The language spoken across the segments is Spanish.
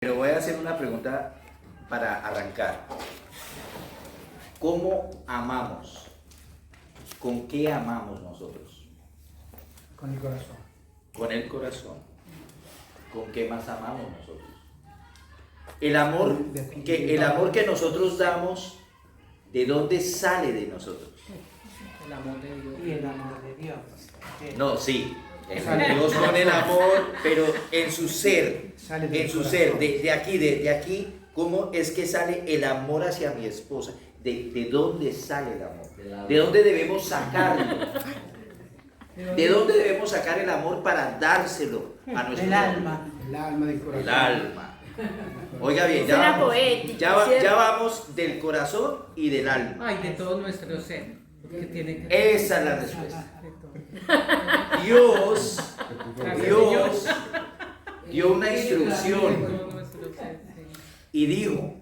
Pero voy a hacer una pregunta para arrancar. ¿Cómo amamos? ¿Con qué amamos nosotros? Con el corazón. Con el corazón. ¿Con qué más amamos nosotros? El amor que nosotros damos, ¿de dónde sale de nosotros? El amor de Dios. Y el amor de Dios. No, sí. Dios pone el amor, pero en su ser, Sale del en su corazón. ser, de aquí, ¿cómo es que sale el amor hacia mi esposa? ¿De dónde sale el amor? ¿De dónde debemos sacarlo? ¿De dónde debemos sacar el amor para dárselo a nuestro El alma. El alma del corazón. El alma. Oiga bien, Suena poético, ¿cierto? ya vamos del corazón y del alma. Ay, de todo nuestro ser. Porque tiene que... Esa es la respuesta. De todo. Dios Gracias, dio una De instrucción todo nuestro ser, sí. y dijo,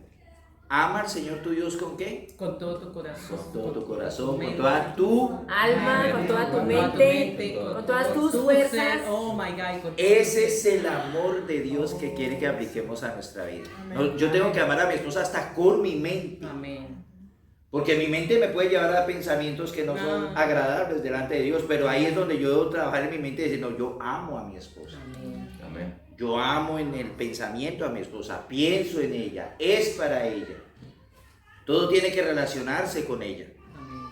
ama al Señor tu Dios ¿con qué? Con todo tu corazón. Con todo tu corazón, con mente, toda tu... Alma, con toda tu mente, con todas tus tu fuerzas. ser. Oh my God. Con Ese es el amor de Dios que quiere que apliquemos a nuestra vida. No, yo tengo que amar a mi esposa hasta con mi mente. Amén. Porque mi mente me puede llevar a pensamientos que no son agradables delante de Dios, pero ahí es donde yo debo trabajar en mi mente y decir, no, yo amo a mi esposa. Amén. Yo amo en el pensamiento a mi esposa, pienso en ella, es para ella. Todo tiene que relacionarse con ella. Amén.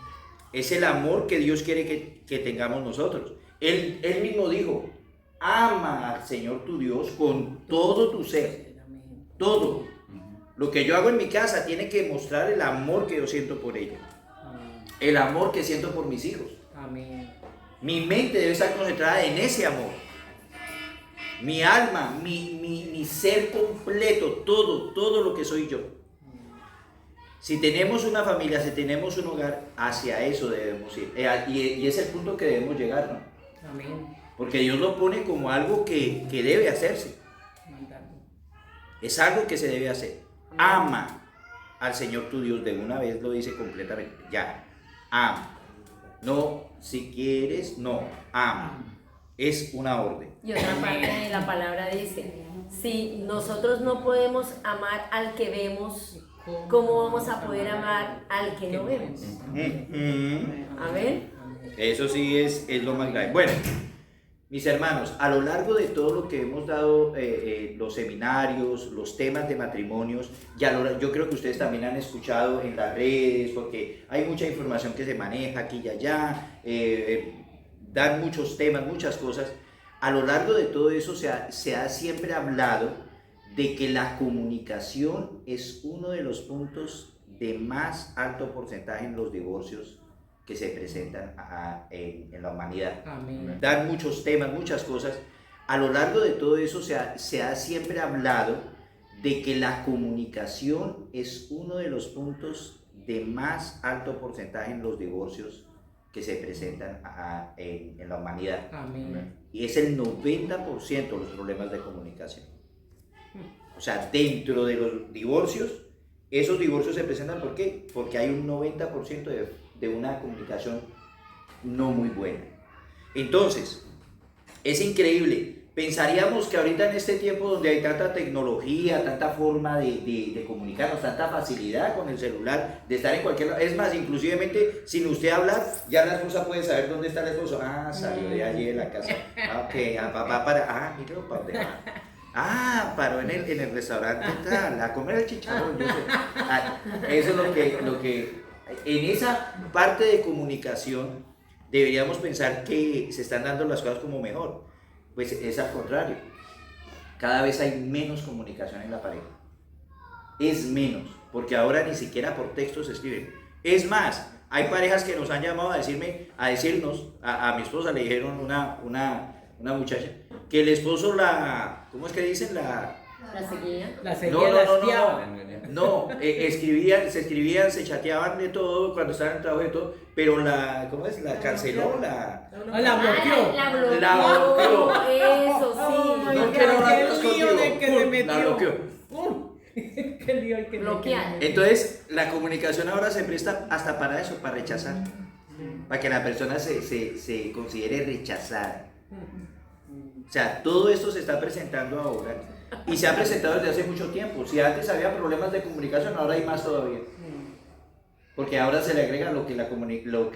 Es el amor que Dios quiere que tengamos nosotros. Él mismo dijo, ama al Señor tu Dios con todo tu ser, Amén. todo. Lo que yo hago en mi casa tiene que mostrar el amor que yo siento por ella, Amén. el amor que siento por mis hijos. Amén. Mi mente debe estar concentrada en ese amor. Mi alma, mi ser completo, todo lo que soy yo. Si tenemos una familia, si tenemos un hogar, hacia eso debemos ir. Y es el punto que debemos llegar, ¿no? Amén. Porque Dios lo pone como algo que debe hacerse. Mandato. Es algo que se debe hacer. Ama al Señor tu Dios. De una vez lo dice completamente. Ya. Ama. No, si quieres, no. Ama. Es una orden. Y otra parte de la palabra dice, si nosotros no podemos amar al que vemos, ¿cómo vamos a poder amar al que no vemos? Amén. Eso sí es lo más grave. Bueno, mis hermanos, a lo largo de todo lo que hemos dado, los seminarios, los temas de matrimonios, yo creo que ustedes también han escuchado en las redes, porque hay mucha información que se maneja aquí y allá, dan muchos temas, muchas cosas. A lo largo de todo eso se ha siempre hablado de que la comunicación es uno de los puntos de más alto porcentaje en los divorcios que se presentan en la humanidad. Amén. Dan muchos temas, muchas cosas. A lo largo de todo eso se ha siempre hablado de que la comunicación es uno de los puntos de más alto porcentaje en los divorcios que se presentan en la humanidad. Amén. Y es el 90% de los problemas de comunicación. O sea, dentro de los divorcios, esos divorcios se presentan ¿por qué? Porque hay un 90% de una comunicación no muy buena. Entonces, es increíble. Pensaríamos que ahorita en este tiempo donde hay tanta tecnología, tanta forma de comunicarnos, tanta facilidad con el celular, de estar en cualquier lado, es más, inclusivemente sin usted hablar, ya la esposa puede saber dónde está el esposo. Ah, salió de allí de la casa. Ah, ok, papá para, mira, ¿para dónde va? Ah, paró en el restaurante tal, a comer el chicharrón. Yo sé. Eso es lo que en esa parte de comunicación deberíamos pensar que se están dando las cosas como mejor. Pues es al contrario. Cada vez hay menos comunicación en la pareja. Es menos, porque ahora ni siquiera por texto se escriben. Es más, hay parejas que nos han llamado a decirnos, a mi esposa le dijeron una muchacha, que el esposo ¿cómo es que dicen? La seguía. La seguía, la espiaba. No, se escribían, se chateaban de todo cuando estaban en el trabajo de todo, pero ¿cómo es? La canceló, La bloqueó. La bloqueó. Eso sí. No quiero hablar más Qué lío contigo. de que se metió. La bloqueó. Qué lío el que Bloquear. Entonces, la comunicación ahora se presta hasta para eso, para rechazar, para que la persona se considere rechazada. O sea, todo esto se está presentando ahora Y se ha presentado desde hace mucho tiempo. Si antes había problemas de comunicación, ahora hay más todavía. Porque ahora se le agrega lo que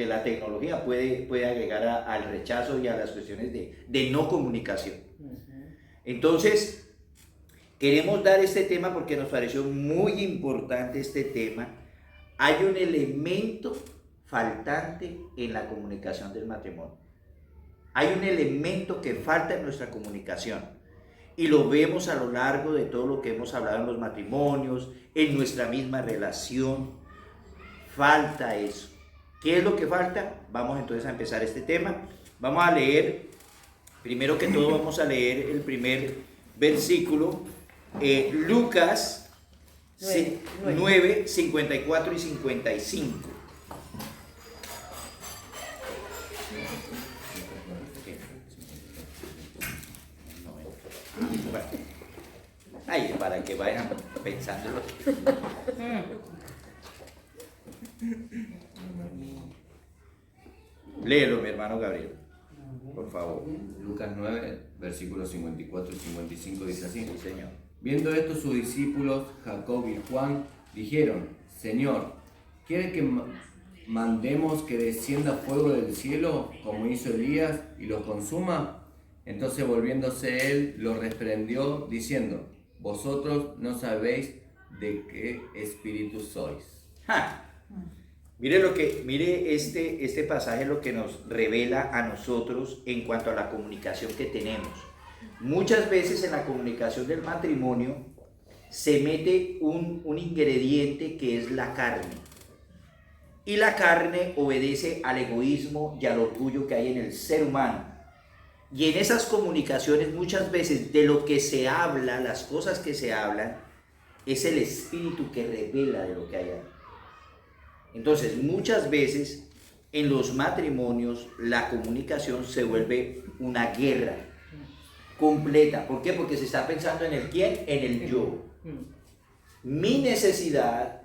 la tecnología puede agregar al rechazo y a las cuestiones de no comunicación. Entonces, queremos dar este tema porque nos pareció muy importante este tema. Hay un elemento faltante en la comunicación del matrimonio. Hay un elemento que falta en nuestra comunicación. Y lo vemos a lo largo de todo lo que hemos hablado en los matrimonios, en nuestra misma relación. Falta eso. ¿Qué es lo que falta? Vamos entonces a empezar este tema. Vamos a leer, primero que todo vamos a leer el primer versículo, Lucas 9, 54 y 55. Bueno, ahí para que vayan pensándolo. Léelo, mi hermano Gabriel, por favor. Lucas 9, versículos 54 y 55 dice así. Sí, Señor. Viendo esto sus discípulos, Jacob y Juan, dijeron: Señor, ¿quiere que mandemos que descienda fuego del cielo, como hizo Elías, y los consuma? Entonces volviéndose él, los reprendió, diciendo: Vosotros no sabéis de qué espíritu sois. ¡Ja! Mire este pasaje lo que nos revela a nosotros en cuanto a la comunicación que tenemos. Muchas veces en la comunicación del matrimonio se mete un ingrediente que es la carne. Y la carne obedece al egoísmo y al orgullo que hay en el ser humano. Y en esas comunicaciones muchas veces de lo que se habla, las cosas que se hablan, es el espíritu que revela de lo que hay ahí. Entonces, muchas veces en los matrimonios la comunicación se vuelve una guerra completa. ¿Por qué? Porque se está pensando en el quién, en el yo. Mi necesidad,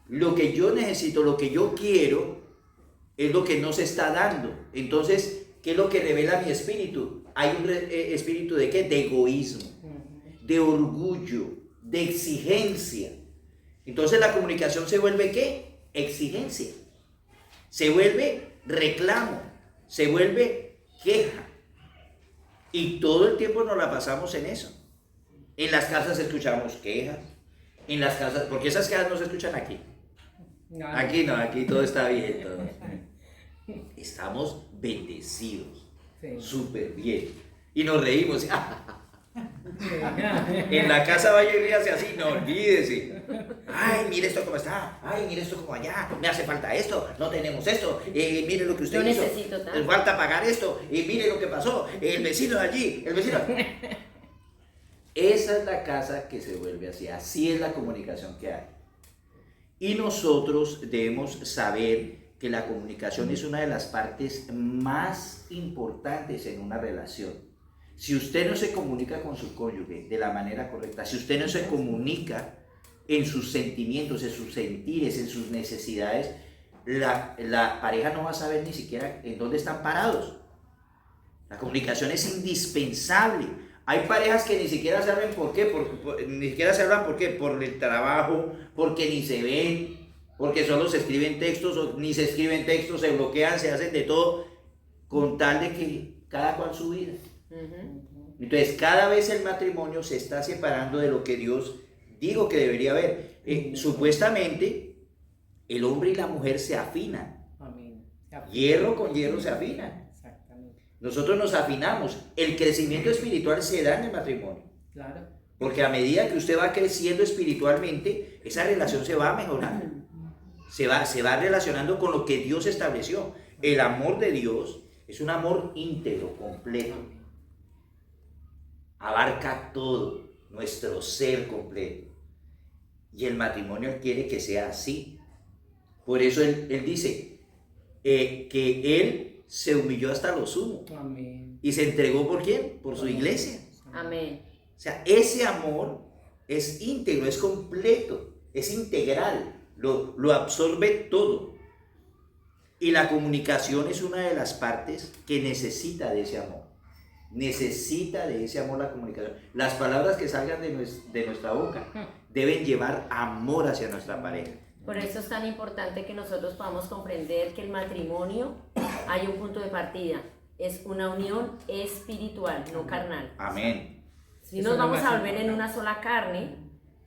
lo que yo necesito, lo que yo quiero, es lo que no se está dando. Entonces, ¿qué es lo que revela mi espíritu? Hay un espíritu de ¿qué? De egoísmo, de orgullo, de exigencia. Entonces la comunicación se vuelve ¿qué? Exigencia, se vuelve reclamo, se vuelve queja, y todo el tiempo nos la pasamos en eso. En las casas escuchamos quejas, en las casas, porque esas quejas no se escuchan aquí. Aquí no, aquí todo está bien, todo. Estamos bendecidos, súper bien, y nos reímos. En la casa vaya y ríase así, no olvídese. Ay, mire esto cómo está. Ay, mire esto como allá. Me hace falta esto. No tenemos esto. Mire lo que usted Yo hizo. necesito tanto. Me falta pagar esto. Y mire lo que pasó. El vecino de allí. El vecino. Esa es la casa que se vuelve así. Así es la comunicación que hay. Y nosotros debemos saber que la comunicación es una de las partes más importantes en una relación. Si usted no se comunica con su cónyuge de la manera correcta, si usted no se comunica en sus sentimientos, en sus sentires, en sus necesidades, la pareja no va a saber ni siquiera en dónde están parados. La comunicación es indispensable. Hay parejas que ni siquiera saben por qué, ni siquiera se hablan por qué, por el trabajo, porque ni se ven, porque solo se escriben textos, o ni se escriben textos, se bloquean, se hacen de todo, con tal de que cada cual su vida. Entonces cada vez el matrimonio se está separando de lo que Dios dijo que debería haber. Supuestamente el hombre y la mujer se afinan. Hierro con hierro se afinan. Nosotros nos afinamos. El crecimiento espiritual se da en el matrimonio. Claro. Porque a medida que usted va creciendo espiritualmente, esa relación se va mejorando. Se va relacionando con lo que Dios estableció. El amor de Dios es un amor íntegro, completo. Abarca todo, nuestro ser completo. Y el matrimonio quiere que sea así. Por eso él dice que él se humilló hasta lo sumo. Amén. ¿Y se entregó por quién? Por su iglesia. Amén. O sea, ese amor es íntegro, es completo, es integral, lo absorbe todo. Y la comunicación es una de las partes que necesita de ese amor. necesita de ese amor la comunicación. Las palabras que salgan de nuestra boca deben llevar amor hacia nuestra pareja. Por eso es tan importante que nosotros podamos comprender que el matrimonio hay un punto de partida, es una unión espiritual, no carnal. Amén. Si Eso nos es lo vamos más a volver en importante. una sola carne,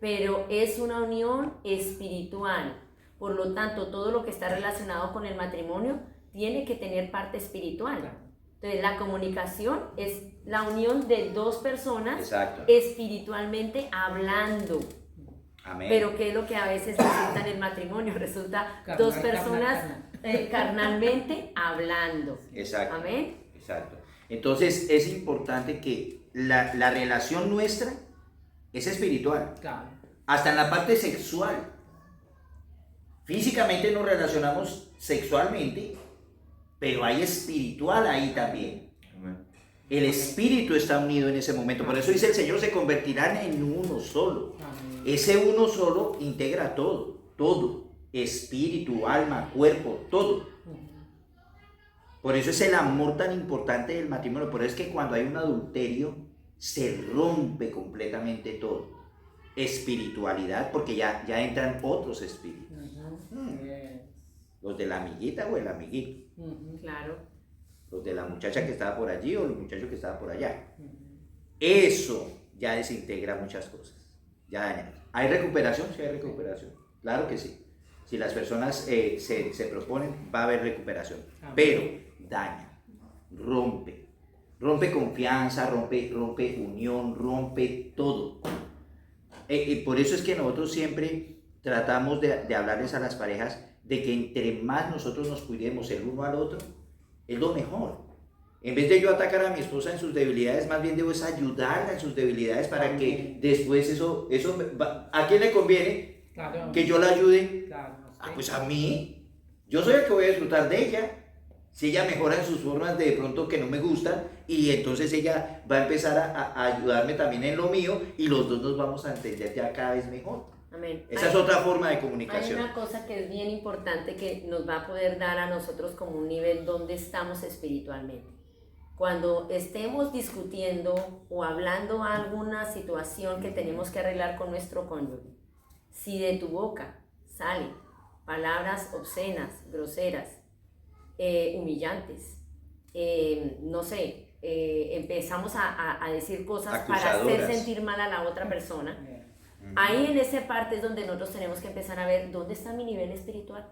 pero es una unión espiritual. Por lo tanto, todo lo que está relacionado con el matrimonio tiene que tener parte espiritual. Entonces, la comunicación es la unión de dos personas Exacto. espiritualmente hablando. Amén. Pero ¿qué es lo que a veces resulta en el matrimonio? Resulta Carnal, dos carnal, personas carnal. Carnalmente hablando. Exacto. Amén. Exacto. Entonces es importante que la relación nuestra es espiritual, Claro. hasta en la parte sexual. Físicamente nos relacionamos sexualmente, pero hay espiritual ahí también. Amén. El espíritu está unido en ese momento. Por eso dice el Señor, se convertirán en uno solo. Amén. Ese uno solo integra todo, todo. Espíritu, alma, cuerpo, todo. Por eso es el amor tan importante del matrimonio. Por eso es que cuando hay un adulterio, se rompe completamente todo. Espiritualidad, porque ya entran otros espíritus. Yes. Los de la amiguita o el amiguito. Claro. Los de la muchacha que estaba por allí o el muchacho que estaba por allá. Eso ya desintegra muchas cosas. Ya daña. ¿Hay recuperación? Sí, hay recuperación. Claro que sí. Si las personas se proponen, va a haber recuperación. Amén. Pero daña, rompe. Rompe confianza, rompe unión, rompe todo. Por eso es que nosotros siempre tratamos de hablarles a las parejas de que entre más nosotros nos cuidemos el uno al otro, es lo mejor. En vez de yo atacar a mi esposa en sus debilidades, más bien debo es ayudarla en sus debilidades para que después ¿a quién le conviene Claro. que yo la ayude? Claro, sí. Pues a mí. Yo soy el que voy a disfrutar de ella. Si ella mejora en sus formas de pronto que no me gustan, y entonces ella va a empezar a ayudarme también en lo mío, y los dos nos vamos a entender ya cada vez mejor. Amén. Esa es otra forma de Hay comunicación. una cosa que es bien importante que nos va a poder dar a nosotros como un nivel donde estamos espiritualmente. Cuando estemos discutiendo o hablando alguna situación que tenemos que arreglar con nuestro cónyuge, si de tu boca salen palabras obscenas, groseras, humillantes, no sé, empezamos a decir cosas para hacer Acusadoras. sentir mal a la otra persona, Yes. ahí en esa parte es donde nosotros tenemos que empezar a ver dónde está mi nivel espiritual.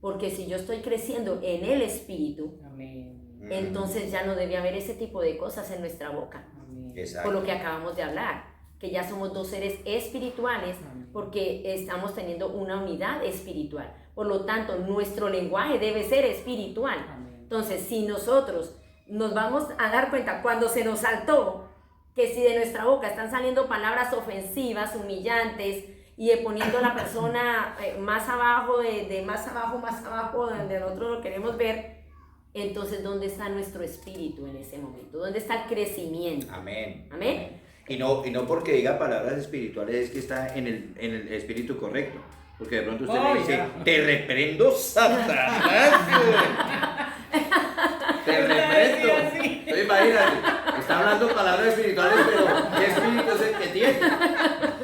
Porque si yo estoy creciendo en el espíritu, Amén. entonces ya no debe haber ese tipo de cosas en nuestra boca. Amén. Exacto. Por lo que acabamos de hablar, que ya somos dos seres espirituales porque estamos teniendo una unidad espiritual. Por lo tanto, nuestro lenguaje debe ser espiritual. Amén. Entonces, si nosotros nos vamos a dar cuenta cuando se nos saltó que si de nuestra boca están saliendo palabras ofensivas, humillantes, y poniendo a la persona más abajo, de más abajo, donde nosotros lo queremos ver, entonces, ¿dónde está nuestro espíritu en ese momento? ¿Dónde está el crecimiento? Amén. Amén. Y no porque diga palabras espirituales es que está en el espíritu correcto. Porque de pronto usted Oh, le dice, ya. te reprendo, Satanás. Te reprendo. Sí. Entonces, imagínate, está hablando palabras espirituales, pero ¿qué espíritu es el que tiene?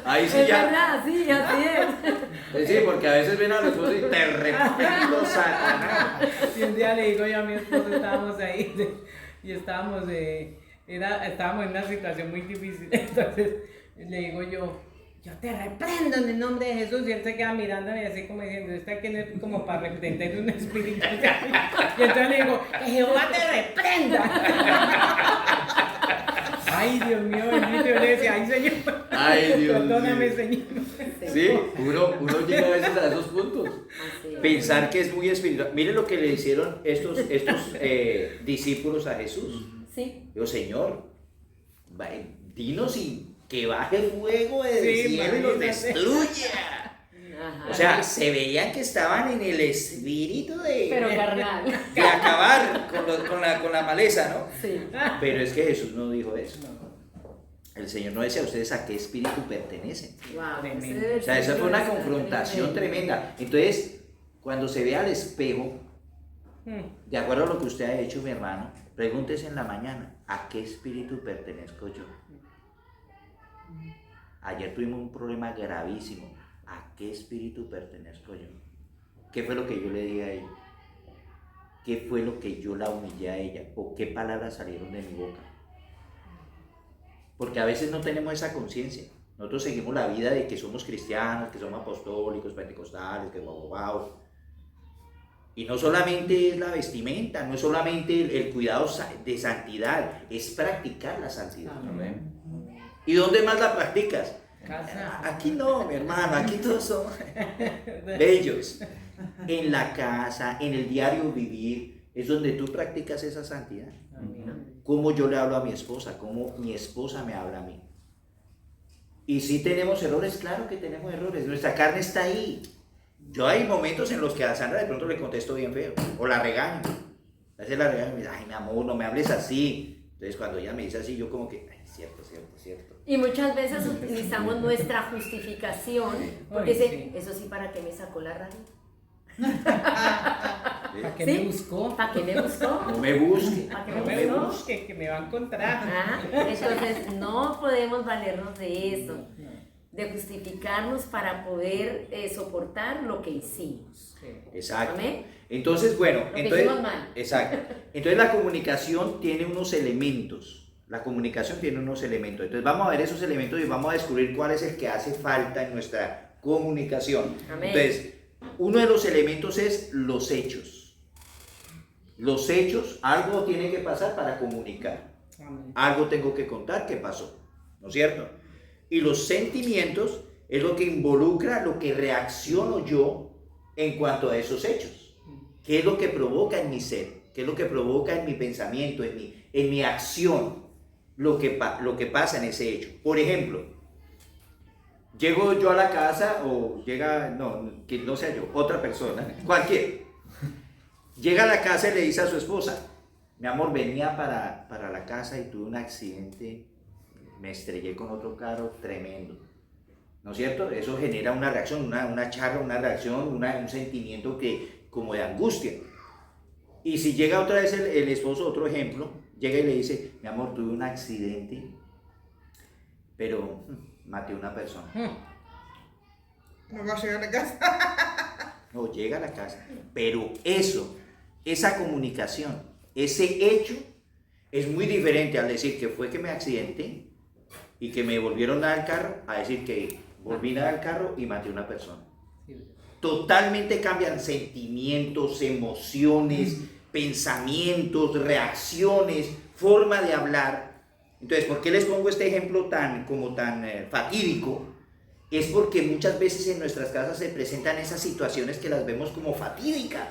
Ahí sí Es ya. verdad, sí, así es. Sí, porque a veces viene a los esposos y te reprendo, Satanás. Y un día le digo yo a mi esposo, estábamos ahí y estábamos en una situación muy difícil. Entonces le digo yo te reprendo en el nombre de Jesús. Y él se queda mirándome así como diciendo, ¿esta quién es? Como para representar un espíritu. Y entonces le digo, que Jehová te reprenda. Ay, Dios mío, bendito. Yo le decía, ay, Señor, Ay, Dios perdóname, mío. Señor. Sí, uno llega a veces a esos puntos. Así es. Pensar que es muy espiritual. Mire lo que le hicieron estos discípulos a Jesús. Sí. Digo, Señor, dinos y que baje el fuego del Sí, cielo y los imagínate. destruya. Ajá. O sea, se veían que estaban en el espíritu Pero de carnal. acabar con la maleza, ¿no? Sí. Pero es que Jesús no dijo eso. El Señor no decía a ustedes a qué espíritu pertenecen. Wow. Tremendo. O sea, esa fue una confrontación tremenda. Entonces, cuando se ve al espejo, de acuerdo a lo que usted ha hecho, mi hermano, pregúntese en la mañana, ¿A qué espíritu pertenezco yo? Ayer tuvimos un problema gravísimo. ¿A qué espíritu pertenezco yo? ¿Qué fue lo que yo le dije a ella? ¿Qué fue lo que yo la humillé a ella? ¿O qué palabras salieron de mi boca? Porque a veces no tenemos esa conciencia. Nosotros seguimos la vida de que somos cristianos, que somos apostólicos, pentecostales, que guau. Y no solamente es la vestimenta, no es solamente el cuidado de santidad, es practicar la santidad. Amén. ¿Y dónde más la practicas? Casa. Aquí no, mi hermano, aquí todos somos bellos. En la casa, en el diario vivir, es donde tú practicas esa santidad. Cómo yo le hablo a mi esposa, cómo mi esposa me habla a mí. Y si tenemos errores, claro que tenemos errores, nuestra carne está ahí. Yo hay momentos en los que a Sandra de pronto le contesto bien feo, o la regaño. A veces la regaño y me dice, ay mi amor, no me hables así. Entonces cuando ella me dice así, yo como que, ay, cierto. Y muchas veces utilizamos nuestra justificación, porque Ay, dice, sí. eso sí, ¿para qué me sacó la radio? ¿Para qué ¿Sí? me buscó? ¿Para qué me buscó? No me busque, ¿Para qué No me me buscó? busque, que me va a encontrar. Ah, entonces no podemos valernos de eso, de justificarnos para poder soportar lo que hicimos. Sí. Exacto. Amén. Entonces, bueno, Lo que entonces, hicimos mal. exacto. Entonces la comunicación tiene unos elementos. La comunicación tiene unos elementos. Entonces vamos a ver esos elementos y vamos a descubrir cuál es el que hace falta en nuestra comunicación. Amén. Entonces, uno de los elementos es los hechos. Los hechos, algo tiene que pasar para comunicar. Amén. Algo tengo que contar que pasó, ¿no es cierto? Y los sentimientos es lo que involucra, lo que reacciono yo en cuanto a esos hechos. ¿Qué es lo que provoca en mi ser? ¿Qué es lo que provoca en mi pensamiento, en mi acción? Lo que pasa en ese hecho. Por ejemplo, llego yo a la casa o llega, no, que no sea yo, otra persona, cualquiera. Llega a la casa y le dice a su esposa, mi amor, venía para la casa y tuve un accidente, me estrellé con otro carro tremendo. ¿No es cierto? Eso genera una reacción, una charla, una reacción, un sentimiento como de angustia. Y si llega otra vez el esposo, otro ejemplo, llega y le dice, mi amor, tuve un accidente, pero maté a una persona. No va a llegar a casa. No, llega a la casa. Pero esa comunicación, ese hecho, es muy diferente al decir que fue que me accidenté y que me volvieron a dar el carro, a decir que volví a dar el carro y maté a una persona. Totalmente cambian sentimientos, emociones, pensamientos, reacciones, forma de hablar. Entonces, ¿por qué les pongo este ejemplo tan fatídico? Es porque muchas veces en nuestras casas se presentan esas situaciones que las vemos como fatídicas.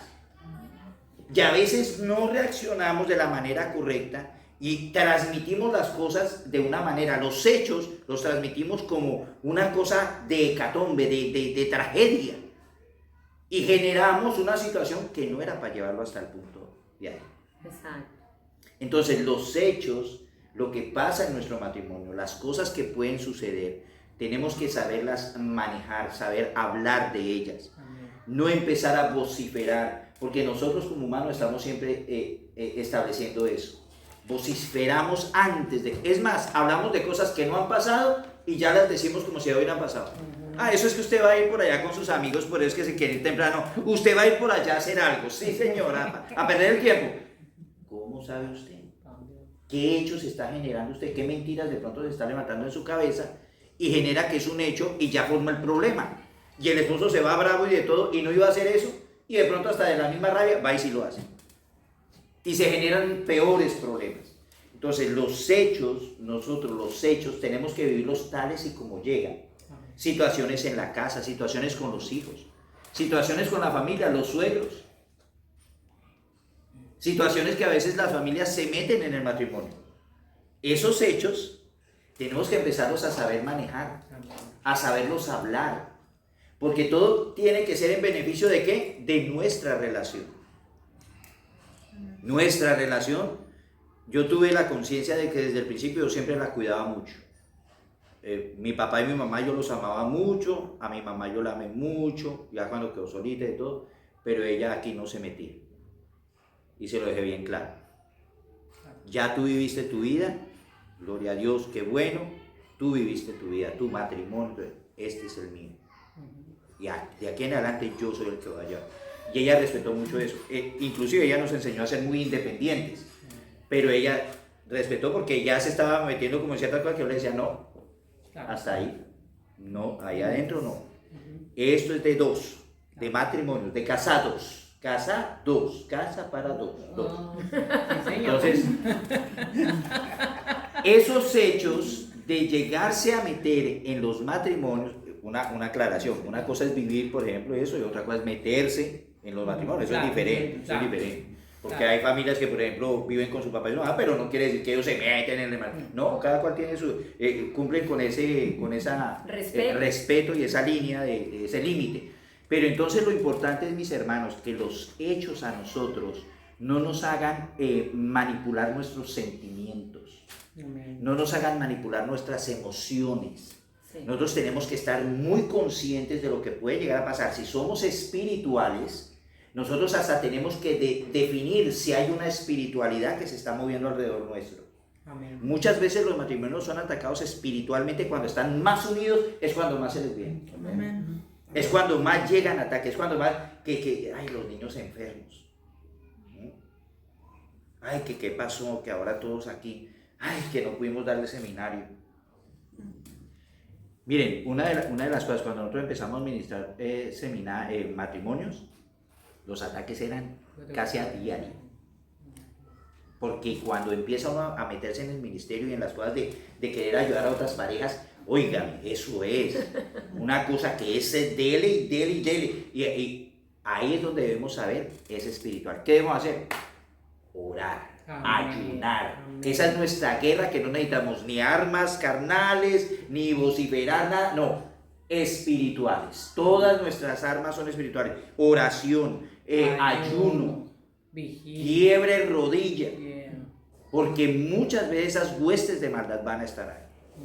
Y a veces no reaccionamos de la manera correcta y transmitimos las cosas de una manera. Los hechos los transmitimos como una cosa de hecatombe, de tragedia. Y generamos una situación que no era para llevarlo hasta el punto de ahí. Exacto. Entonces los hechos, lo que pasa en nuestro matrimonio, las cosas que pueden suceder, tenemos que saberlas manejar, saber hablar de ellas. No empezar a vociferar, porque nosotros como humanos estamos siempre estableciendo eso. Vociferamos antes de... Es más, hablamos de cosas que no han pasado y ya las decimos como si hubieran pasado. Ah, eso es que usted va a ir por allá con sus amigos, por eso es que se quiere ir temprano. Usted va a ir por allá a hacer algo. Sí, señora, a perder el tiempo. ¿Cómo sabe usted? ¿Qué hechos está generando usted? ¿Qué mentiras de pronto se está levantando en su cabeza? Y genera que es un hecho y ya forma el problema. Y el esposo se va bravo y de todo y no iba a hacer eso. Y de pronto hasta de la misma rabia va y sí lo hace. Y se generan peores problemas. Entonces los hechos, nosotros los hechos tenemos que vivirlos tales y como llegan. Situaciones en la casa, situaciones con los hijos, situaciones con la familia, los suegros. Situaciones que a veces las familias se meten en el matrimonio. Esos hechos tenemos que empezarlos a saber manejar, a saberlos hablar. Porque todo tiene que ser en beneficio ¿de qué? De nuestra relación. Nuestra relación, yo tuve la conciencia de que desde el principio yo siempre la cuidaba mucho. Mi papá y mi mamá yo los amaba mucho, a mi mamá yo la amé mucho, ya cuando quedó solita y todo, pero ella aquí no se metía. Y se lo dejé bien claro. ya tú viviste tu vida, gloria a Dios, qué bueno, tú viviste tu vida, tu matrimonio, este es el mío. De aquí en adelante yo soy el que va allá. Y ella respetó mucho eso. Inclusive ella nos enseñó a ser muy independientes, pero ella respetó porque ya se estaba metiendo como en ciertas cosas que yo le decía, no, hasta ahí, no, ahí adentro no. Esto es de dos, de matrimonios, de casados, casa para dos. Sí, señor. Entonces, esos hechos de llegarse a meter en los matrimonios, una aclaración, una cosa es vivir, por ejemplo, eso, y otra cosa es meterse en los matrimonios, eso Claro, es diferente, claro. eso es diferente. Porque Claro. hay familias que, por ejemplo, viven con su papá y su mamá, pero no quiere decir que ellos se meten en el matrimonio. No, cada cual tiene su, cumplen con esa respeto y esa línea, de ese límite. Pero entonces lo importante es, mis hermanos, que los hechos a nosotros no nos hagan manipular nuestros sentimientos, Amén. no nos hagan manipular nuestras emociones. Sí. Nosotros tenemos que estar muy conscientes de lo que puede llegar a pasar. Si somos espirituales, nosotros hasta tenemos que definir si hay una espiritualidad que se está moviendo alrededor nuestro. Amén. Muchas veces los matrimonios son atacados espiritualmente cuando están más unidos, es cuando más se les viene. Amén. Es cuando más llegan ataques, es cuando más ay, los niños enfermos. ¿Mm? Ay, que qué pasó, que ahora todos aquí, ay, que no pudimos darle seminario. Miren, una de las cosas, cuando nosotros empezamos a administrar matrimonios, los ataques eran casi a diario. Porque cuando empieza uno a meterse en el ministerio y en las cosas de querer ayudar a otras parejas, oigan, eso es una cosa que es dele y dele y dele. Y ahí es donde debemos saber, es espiritual. ¿Qué debemos hacer? Orar, Amén. ayunar. Amén. Esa es nuestra guerra, que no necesitamos ni armas carnales, ni vociferar nada, no, espirituales. Todas nuestras armas son espirituales. Oración, ayuno, Vigilia. quiebre rodilla, Yeah. porque muchas veces esas huestes de maldad van a estar ahí.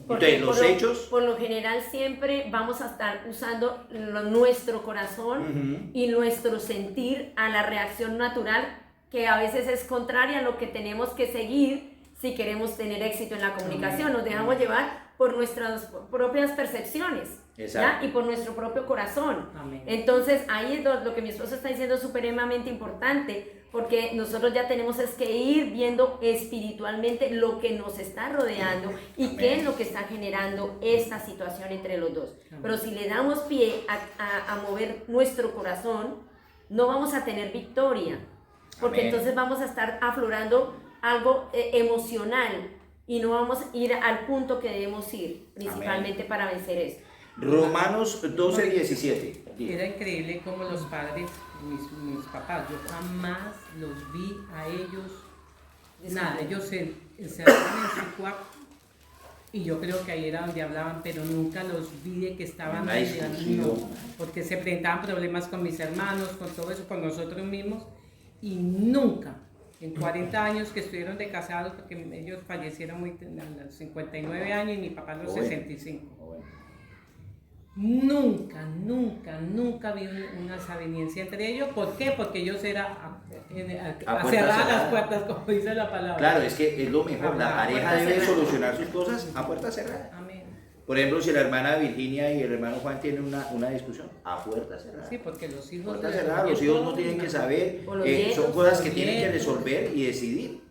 Porque Entonces, los hechos... por lo general siempre vamos a estar usando nuestro corazón y nuestro sentir a la reacción natural, que a veces es contraria a lo que tenemos que seguir si queremos tener éxito en la comunicación. Nos dejamos llevar por nuestras propias percepciones, ¿ya? Y por nuestro propio corazón. Amén. Entonces ahí es lo que mi esposo está diciendo, es supremamente importante, porque nosotros ya tenemos es que ir viendo espiritualmente lo que nos está rodeando y qué es lo que está generando esta situación entre los dos. Pero si le damos pie a mover nuestro corazón, no vamos a tener victoria, porque entonces vamos a estar aflorando algo emocional y no vamos a ir al punto que debemos ir, principalmente para vencer esto. Romanos 12:17. Era increíble como los padres, mis papás, yo jamás los vi a ellos, nada, ellos se encerraban en su cuarto y yo creo que ahí era donde hablaban, pero nunca los vi de que estaban Una ahí, discusión. no, porque se presentaban problemas con mis hermanos, con todo eso, con nosotros mismos, y nunca, en 40 años que estuvieron de casados, porque ellos fallecieron a los 59 años y mi papá a los 65. Nunca vi una desaveniencia entre ellos. ¿Por qué? Porque ellos eran a cerrar las puertas, como dice la palabra. Claro, es que es lo mejor. La A pareja puerta debe cerrada. solucionar sus cosas a puerta cerrada. Amén. Por ejemplo, si la hermana Virginia y el hermano Juan tienen una discusión, a puerta cerrada. Sí, porque los hijos... Puerta cerrada, los hijos no tienen que saber, O los son nietos, cosas que los tienen que nietos. resolver y decidir.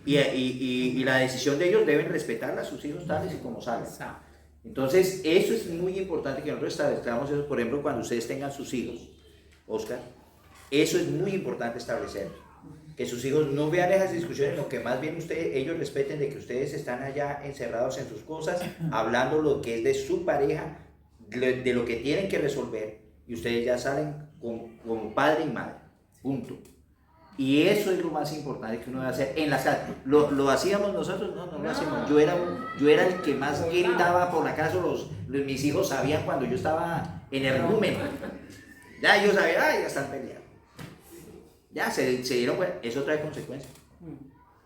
Y la decisión de ellos deben respetarla a sus hijos tales y como salgan. Exacto. Entonces, eso es muy importante que nosotros establezcamos eso, por ejemplo, cuando ustedes tengan sus hijos, Oscar, eso es muy importante establecer, que sus hijos no vean esas discusiones, sino que más bien ellos respeten de que ustedes están allá encerrados en sus cosas, hablando lo que es de su pareja, de lo que tienen que resolver, y ustedes ya salen como padre y madre, punto. Y eso es lo más importante que uno debe hacer en la casa. ¿Lo hacíamos nosotros? No lo hacíamos. Yo era el que más gritaba por la casa. Mis hijos sabían cuando yo estaba en el rumen. Ya ellos sabían, ya están peleando. Ya se dieron cuenta. Eso trae consecuencias.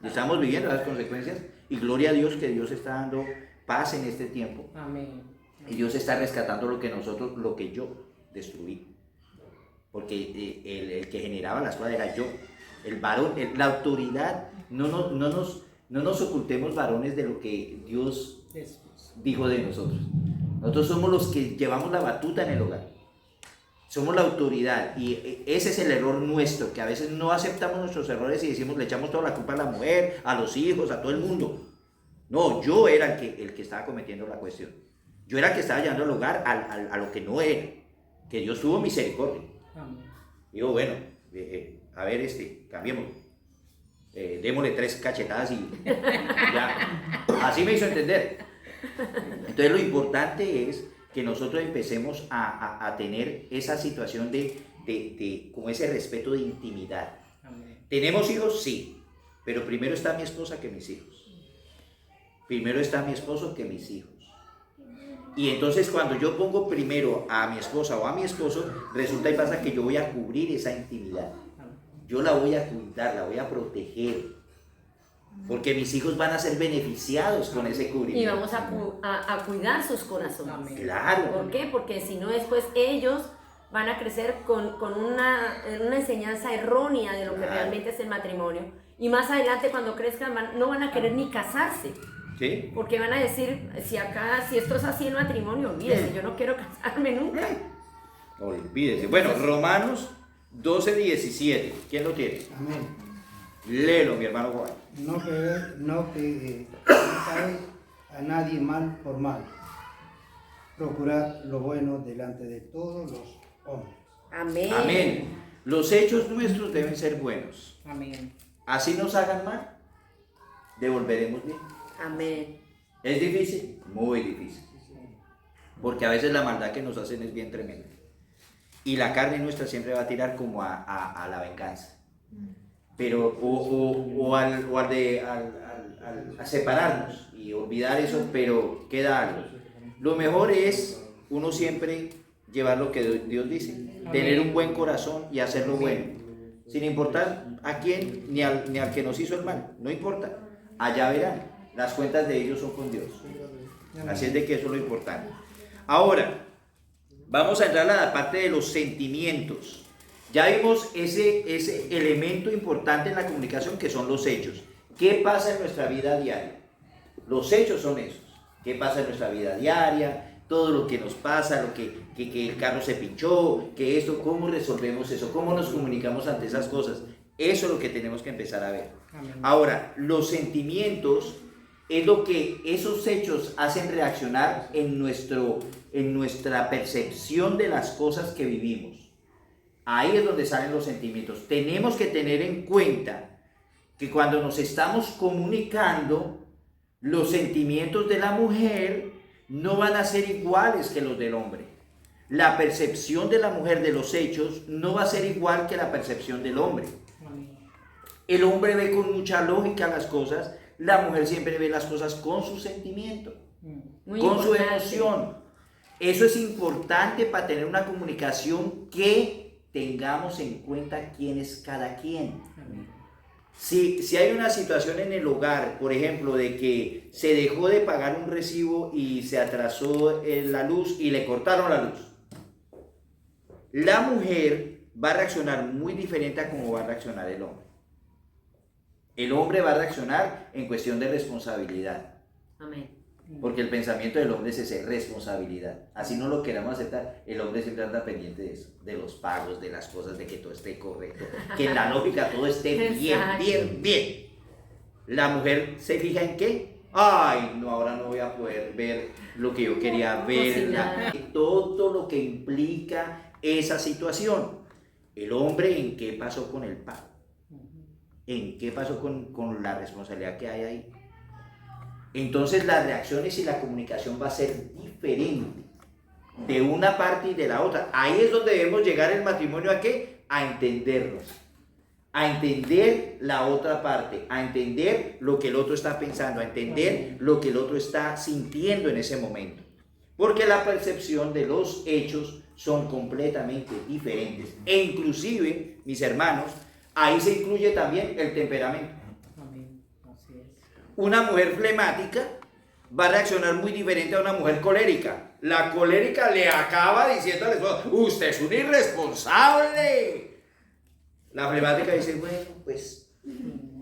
Y estamos viviendo las consecuencias. Y gloria a Dios que Dios está dando paz en este tiempo. Amén. Y Dios está rescatando lo que yo destruí. Porque el que generaba las cosas era yo. El varón, la autoridad no No nos ocultemos, varones, de lo que Dios Después. dijo de nosotros. Nosotros somos los que llevamos la batuta en el hogar. Somos la autoridad y ese es el error nuestro, que a veces no aceptamos nuestros errores y decimos, le echamos toda la culpa a la mujer, a los hijos, a todo el mundo. No, yo era el que estaba cometiendo la cuestión. Yo era el que estaba llevando el hogar a lo que no era. Que Dios tuvo misericordia. Amén. Digo, bueno, a ver, cambiemos. Démosle 3 cachetadas y ya. Así me hizo entender. Entonces lo importante es que nosotros empecemos a tener esa situación de como ese respeto de intimidad. Amén. ¿Tenemos hijos? Sí, pero primero está mi esposa que mis hijos. Primero está mi esposo que mis hijos. Y entonces cuando yo pongo primero a mi esposa o a mi esposo, resulta y pasa que yo voy a cubrir esa intimidad. Yo la voy a cuidar, la voy a proteger. Porque mis hijos van a ser beneficiados con ese Y cubrimiento. vamos a cuidar sus corazones. Amén. Claro. ¿Por qué? Porque si no, después ellos van a crecer con una enseñanza errónea de lo que Claro. realmente es el matrimonio. Y más adelante, cuando crezcan, no van a querer ni casarse. ¿Sí? Porque van a decir, si esto es así el matrimonio, olvídese, yo no quiero casarme nunca. Olvídese. Bueno, Romanos 12:17. ¿Quién lo tiene? Amén. Léelo, mi hermano Juan. No paguéis a nadie mal por mal. Procurad lo bueno delante de todos los hombres. Amén. Amén. Los hechos nuestros deben ser buenos. Amén. Así nos hagan mal, devolveremos bien. Amén. ¿Es difícil? Muy difícil. Porque a veces la maldad que nos hacen es bien tremenda. Y la carne nuestra siempre va a tirar como a la venganza. Pero, a separarnos y olvidar eso, pero queda algo. Lo mejor es uno siempre llevar lo que Dios dice, tener un buen corazón y hacer lo bueno, sin importar a quién ni al que nos hizo el mal, no importa, allá verán, las cuentas de ellos son con Dios. Así es de que eso es lo importante. Ahora, vamos a entrar a la parte de los sentimientos. Ya vimos ese elemento importante en la comunicación que son los hechos. ¿Qué pasa en nuestra vida diaria? Los hechos son esos. ¿Qué pasa en nuestra vida diaria? Todo lo que nos pasa, lo que el carro se pinchó, que esto, ¿cómo resolvemos eso? ¿Cómo nos comunicamos ante esas cosas? Eso es lo que tenemos que empezar a ver. Amén. Ahora, los sentimientos es lo que esos hechos hacen reaccionar en nuestra percepción de las cosas que vivimos. Ahí es donde salen los sentimientos. Tenemos que tener en cuenta que cuando nos estamos comunicando, los sentimientos de la mujer no van a ser iguales que los del hombre. La percepción de la mujer de los hechos no va a ser igual que la percepción del hombre. Amén. El hombre ve con mucha lógica las cosas, la mujer siempre ve las cosas con su sentimiento, Muy con su importante. emoción. Eso es importante para tener una comunicación que tengamos en cuenta quién es cada quien. Amén. Si hay una situación en el hogar, por ejemplo, de que se dejó de pagar un recibo y se atrasó la luz y le cortaron la luz, la mujer va a reaccionar muy diferente a cómo va a reaccionar el hombre. El hombre va a reaccionar en cuestión de responsabilidad, Amén. porque el pensamiento del hombre es ese, responsabilidad. Así no lo queramos aceptar, el hombre siempre anda pendiente de eso, de los pagos, de las cosas, de que todo esté correcto, que en la lógica todo esté bien, Exacto. bien. La mujer se fija en qué. Ay, no, ahora no voy a poder ver lo que yo quería ver. Cocinar. Todo lo que implica esa situación. El hombre, ¿en qué pasó con el pago? ¿En qué pasó con la responsabilidad que hay ahí? Entonces las reacciones y la comunicación va a ser diferente de una parte y de la otra. Ahí es donde debemos llegar el matrimonio ¿a qué? A entendernos, a entender la otra parte, a entender lo que el otro está pensando, a entender lo que el otro está sintiendo en ese momento. Porque la percepción de los hechos son completamente diferentes. E inclusive, mis hermanos, ahí se incluye también el temperamento. Amén. Así es. Una mujer flemática va a reaccionar muy diferente a una mujer colérica. La colérica le acaba diciendo al esposo, usted es un irresponsable. La flemática dice, bueno, pues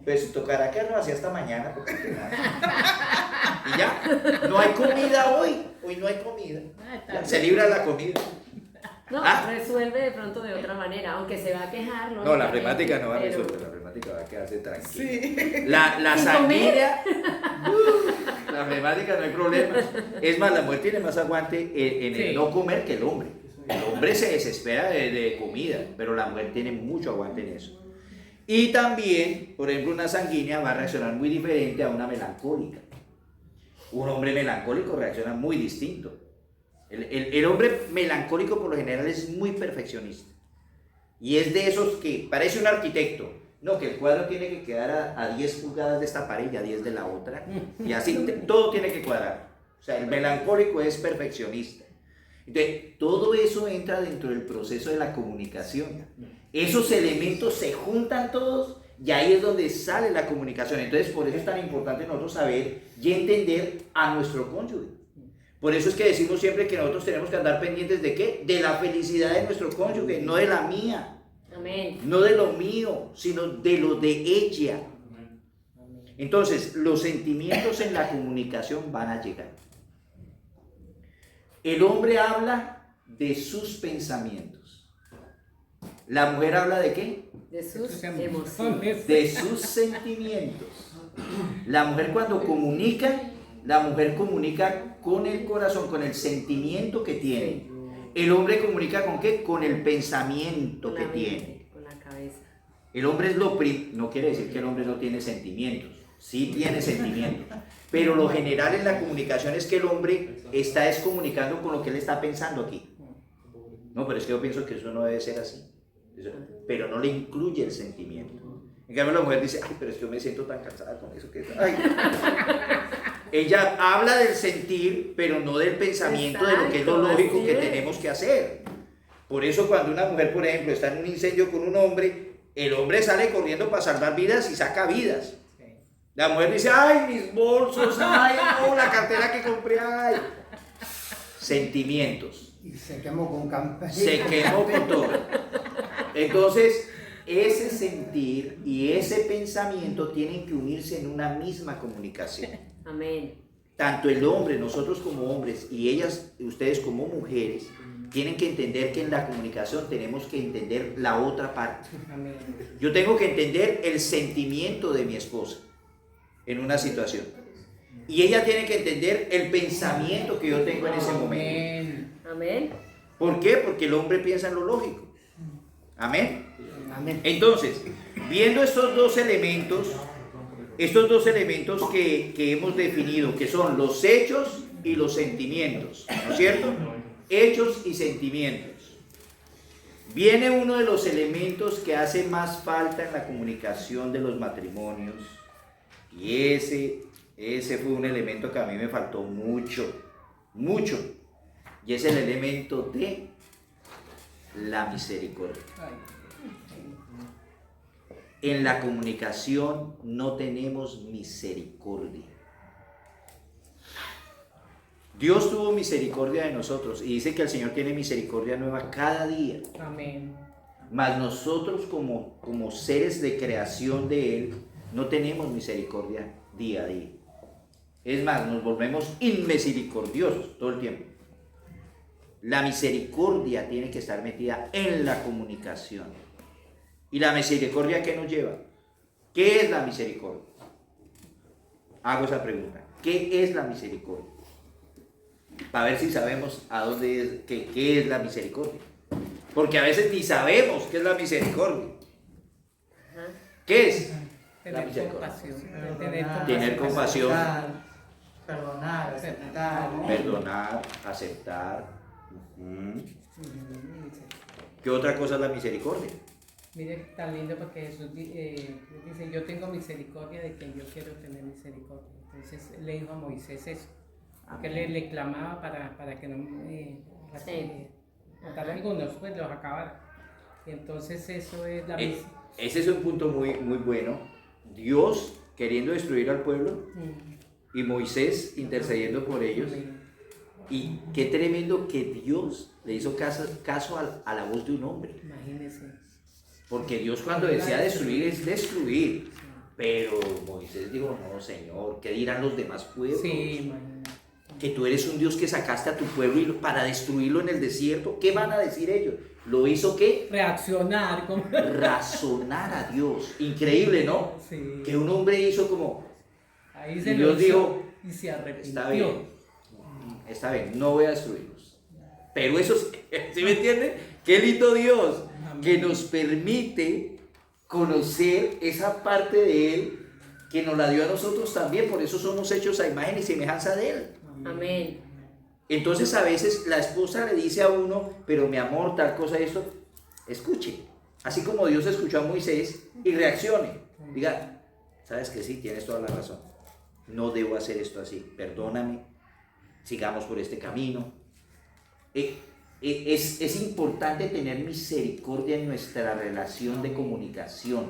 Pues tocará quedarnos así hasta mañana. Porque y ya, no hay comida hoy. Hoy no hay comida. Ya, se libra la comida. No, resuelve de pronto de otra manera, aunque se va a quejar. No, la flemática no va a pero- resolver, la flemática va a quedarse tranquila. Sí. La ¿Sin sanguínea, la flemática no hay problema. Es más, la mujer tiene más aguante en el Sí. no comer que el hombre. El hombre se desespera de comida, pero la mujer tiene mucho aguante en eso. Y también, por ejemplo, una sanguínea va a reaccionar muy diferente a una melancólica. Un hombre melancólico reacciona muy distinto. El hombre melancólico por lo general es muy perfeccionista. Y es de esos que parece un arquitecto. No, que el cuadro tiene que quedar a 10 pulgadas de esta pared y a 10 de la otra. Y así todo tiene que cuadrar. O sea, el melancólico es perfeccionista. Entonces, todo eso entra dentro del proceso de la comunicación. Esos elementos se juntan todos y ahí es donde sale la comunicación. Entonces, por eso es tan importante nosotros saber y entender a nuestro cónyuge. Por eso es que decimos siempre que nosotros tenemos que andar pendientes de ¿qué? De la felicidad de nuestro cónyuge, no de la mía. Amén. No de lo mío, sino de lo de ella. Entonces, los sentimientos en la comunicación van a llegar. El hombre habla de sus pensamientos. La mujer habla de qué? De sus Sus emociones. De sus sentimientos. La mujer cuando comunica, la mujer comunica con el corazón, con el sentimiento que tiene. El hombre comunica con qué? Con el pensamiento Con que la tiene. mente, con la cabeza. El hombre es no quiere decir que el hombre no tiene sentimientos, sí tiene sentimientos, pero lo general en la comunicación es que el hombre está comunicando con lo que él está pensando aquí. No, pero es que yo pienso que eso no debe ser así, pero no le incluye el sentimiento. En cambio la mujer dice, ay, pero es que yo me siento tan cansada con eso que... Ay. Ella habla del sentir, pero no del pensamiento de lo que es lo Exacto, lógico así que es. tenemos que hacer. Por eso cuando una mujer, por ejemplo, está en un incendio con un hombre, el hombre sale corriendo para salvar vidas y saca vidas. La mujer dice, ay, mis bolsos, ay, no, la cartera que compré, ay. Sentimientos. Y se quemó con campaña. Se quemó con todo. Entonces, ese sentir y ese pensamiento tienen que unirse en una misma comunicación. Amén. Tanto el hombre, nosotros como hombres, y ellas, ustedes como mujeres, tienen que entender que en la comunicación tenemos que entender la otra parte. Amén. Yo tengo que entender el sentimiento de mi esposa en una situación. Y ella tiene que entender el pensamiento que yo tengo en ese momento. Amén. Amén. ¿Por qué? Porque el hombre piensa en lo lógico. Amén. Amén. Entonces, viendo estos dos elementos que hemos definido, que son los hechos y los sentimientos, ¿no es cierto? Hechos y sentimientos. Viene uno de los elementos que hace más falta en la comunicación de los matrimonios, y ese fue un elemento que a mí me faltó mucho, y es el elemento de la misericordia. Ay. En la comunicación no tenemos misericordia. Dios tuvo misericordia de nosotros y dice que el Señor tiene misericordia nueva cada día. Amén. Mas nosotros como seres de creación de Él no tenemos misericordia día a día. Es más, nos volvemos inmisericordiosos todo el tiempo. La misericordia tiene que estar metida en la comunicación. ¿Y la misericordia qué nos lleva? ¿Qué es la misericordia? Hago esa pregunta. ¿Qué es la misericordia? Para ver si sabemos a dónde es, qué es la misericordia. Porque a veces ni sabemos qué es la misericordia. Ajá. ¿Qué es? La Tener misericordia. compasión. Tener compasión. Perdonar, aceptar. Perdonar, aceptar. ¿Qué otra cosa es la misericordia? Mire, tan lindo porque Jesús dice, yo tengo misericordia de quien yo quiero tener misericordia. Entonces le dijo a Moisés eso, porque le clamaba para que no matara a algunos, pues los acabara. Y entonces eso es la misericordia. Ese es un punto muy, muy bueno. Dios queriendo destruir al pueblo y Moisés intercediendo por ellos. Y qué tremendo que Dios le hizo caso a la voz de un hombre. Imagínense. Porque Dios cuando decía destruir es destruir. Pero Moisés dijo, no, Señor, ¿qué dirán los demás pueblos? Sí, imagínate. Que tú eres un Dios que sacaste a tu pueblo para destruirlo en el desierto. ¿Qué van a decir ellos? ¿Lo hizo qué? Reaccionar. Como... Razonar a Dios. Increíble, ¿no? Sí. Que un hombre hizo como, Ahí y se Dios lo hizo dijo, y se arrepintió. está bien, no voy a destruirlos. Pero eso, ¿sí me entiende? Qué lindo Dios, que nos permite conocer esa parte de Él que nos la dio a nosotros también. Por eso somos hechos a imagen y semejanza de Él. Amén. Entonces a veces la esposa le dice a uno, pero mi amor, tal cosa, esto, escuche. Así como Dios escuchó a Moisés y reaccione. Diga, sabes que sí, tienes toda la razón. No debo hacer esto así. Perdóname. Sigamos por este camino. Es importante tener misericordia en nuestra relación de comunicación.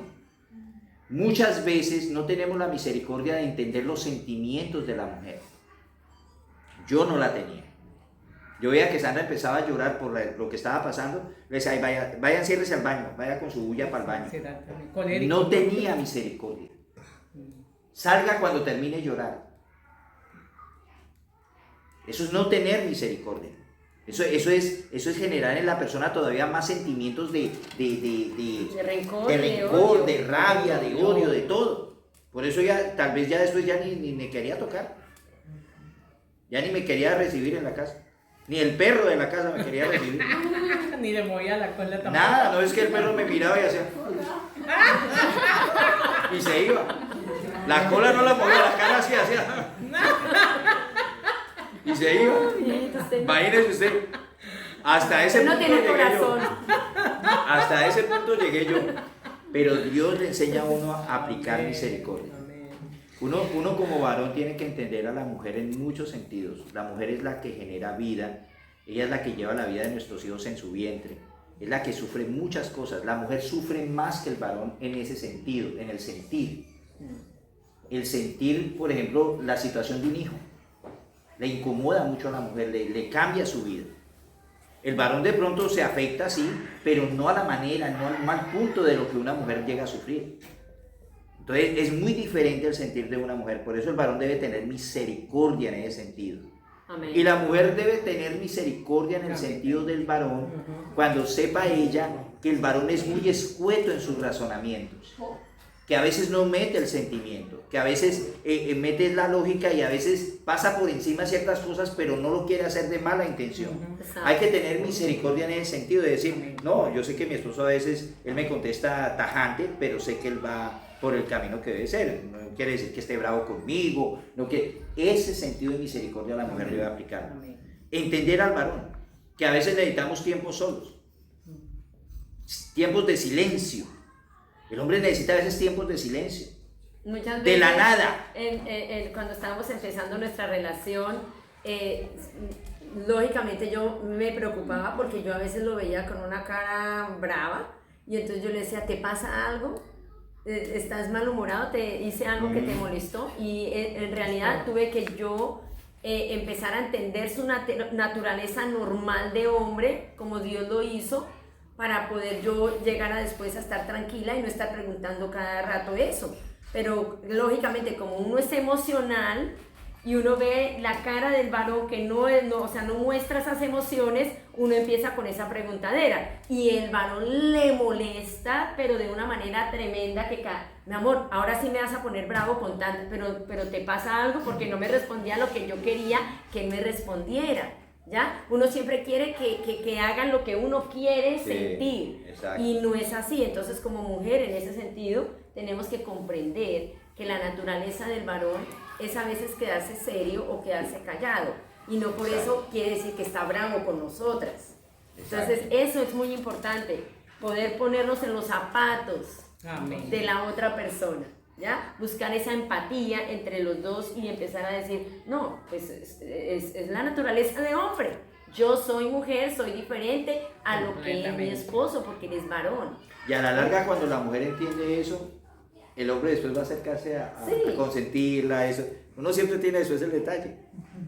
Muchas veces no tenemos la misericordia de entender los sentimientos de la mujer. Yo no la tenía. Yo veía que Sandra empezaba a llorar por lo que estaba pasando. Le decía, ay, vaya, enciérrese al baño, vaya con su bulla para el baño. Será también colérico. No tenía misericordia. Salga cuando termine de llorar. Eso es no tener misericordia. Eso es generar en la persona todavía más sentimientos de rencor, rencor, de odio. rabia, de odio, de todo. Por eso ya, tal vez ya después ya ni me quería tocar. Ya ni me quería recibir en la casa. Ni el perro de la casa me quería recibir. Ni le movía la cola tampoco. Nada, no es que el perro me miraba y hacía. Y se iba. La cola no la movía, la cara así hacía. Y se iba. Imagínese usted. Hasta ese No punto tiene llegué corazón. yo. Hasta ese punto llegué yo. Pero Dios le enseña a uno a aplicar misericordia. Uno como varón tiene que entender a la mujer en muchos sentidos. La mujer es la que genera vida, ella es la que lleva la vida de nuestros hijos en su vientre, es la que sufre muchas cosas. La mujer sufre más que el varón en ese sentido, en el sentir. El sentir, por ejemplo, la situación de un hijo, le incomoda mucho a la mujer, le cambia su vida. El varón de pronto se afecta, sí, pero no a la manera, no al mal punto de lo que una mujer llega a sufrir. Entonces es muy diferente el sentir de una mujer, por eso el varón debe tener misericordia en ese sentido. Amén. Y la mujer debe tener misericordia en el sentido del varón cuando sepa ella que el varón es muy escueto en sus razonamientos, que a veces no mete el sentimiento, que a veces mete la lógica y a veces pasa por encima ciertas cosas, pero no lo quiere hacer de mala intención. Exacto. Hay que tener misericordia en ese sentido de decir, no, yo sé que mi esposo a veces, él me contesta tajante, pero sé que él va por el camino que debe ser. No quiere decir que esté bravo conmigo, no que ese sentido de misericordia la mujer debe aplicar. Entender al varón, que a veces necesitamos tiempos solos, tiempos de silencio. El hombre necesita a veces tiempos de silencio. Muchas De la veces, nada. Cuando estábamos empezando nuestra relación, lógicamente yo me preocupaba porque yo a veces lo veía con una cara brava y entonces yo le decía, ¿te pasa algo? ¿Estás malhumorado? ¿Te hice algo que te molestó? Y en realidad tuve que yo empezar a entender su naturaleza normal de hombre, como Dios lo hizo, para poder yo llegar a después a estar tranquila y no estar preguntando cada rato eso. Pero lógicamente como uno es emocional y uno ve la cara del varón que no muestra esas emociones, uno empieza con esa preguntadera y el varón le molesta, pero de una manera tremenda que mi amor, ahora sí me vas a poner bravo con tanto, pero te pasa algo porque no me respondía lo que yo quería que él me respondiera. ¿Ya? Uno siempre quiere que hagan lo que uno quiere sentir, exacto. Y no es así. Entonces como mujer en ese sentido tenemos que comprender que la naturaleza del varón es a veces quedarse serio o quedarse callado y no por eso quiere decir que está bravo con nosotras. Entonces eso es muy importante, poder ponernos en los zapatos de la otra persona. ¿Ya? Buscar esa empatía entre los dos y empezar a decir, no, pues es la naturaleza de hombre. Yo soy mujer, soy diferente a lo que es mi esposo porque él es varón. Y a la larga, cuando la mujer entiende eso, el hombre después va a acercarse a consentirla, eso. Uno siempre tiene eso, es el detalle.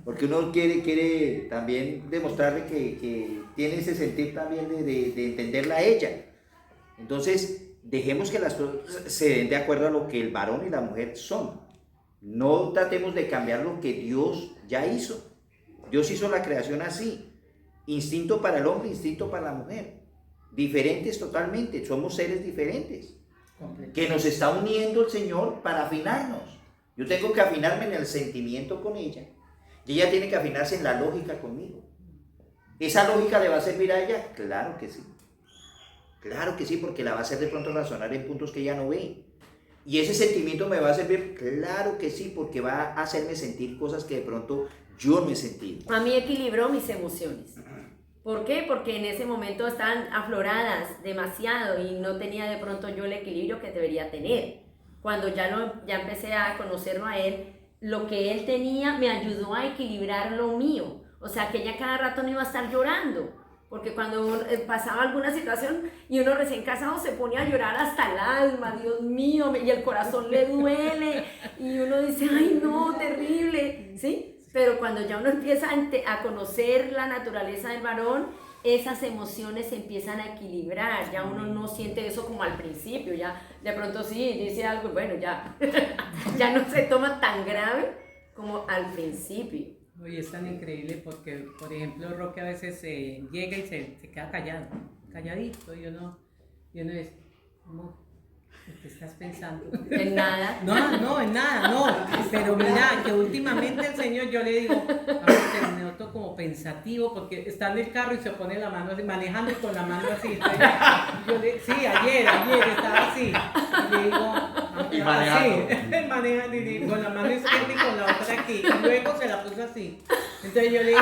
Porque uno quiere también demostrarle que tiene ese sentir también de entenderla a ella. Entonces, dejemos que las cosas se den de acuerdo a lo que el varón y la mujer son. No tratemos de cambiar lo que Dios ya hizo. Dios hizo la creación así. Instinto para el hombre, instinto para la mujer. Diferentes totalmente, somos seres diferentes. Que nos está uniendo el Señor para afinarnos. Yo tengo que afinarme en el sentimiento con ella. Y ella tiene que afinarse en la lógica conmigo. ¿Esa lógica le va a servir a ella? Claro que sí. Claro que sí, porque la va a hacer de pronto razonar en puntos que ella no ve. ¿Y ese sentimiento me va a servir? Claro que sí, porque va a hacerme sentir cosas que de pronto yo no he sentido. A mí equilibró mis emociones. ¿Por qué? Porque en ese momento estaban afloradas demasiado y no tenía de pronto yo el equilibrio que debería tener. Cuando ya empecé a conocerlo a él, lo que él tenía me ayudó a equilibrar lo mío. O sea, que ella cada rato no iba a estar llorando. Porque cuando pasaba alguna situación y uno recién casado se ponía a llorar hasta el alma, Dios mío, y el corazón le duele y uno dice, ay no, terrible, ¿sí? Pero cuando ya uno empieza a conocer la naturaleza del varón, esas emociones se empiezan a equilibrar, ya uno no siente eso como al principio, ya de pronto sí, dice algo, bueno, ya, ya no se toma tan grave como al principio. Oye, es tan increíble porque, por ejemplo, Roque a veces llega y se queda callado, calladito, y uno es, ¿cómo? ¿Qué estás pensando? En nada. No, en nada, no. Pero mira, que últimamente el Señor, yo le digo, a ver, me noto como pensativo porque está en el carro y se pone la mano así, manejando y con la mano así. Entonces, sí, ayer estaba así. Y le digo, Y manejando. Sí, manejando y con la mano izquierda y con la otra aquí. Y luego se la puso así. Entonces yo le dije,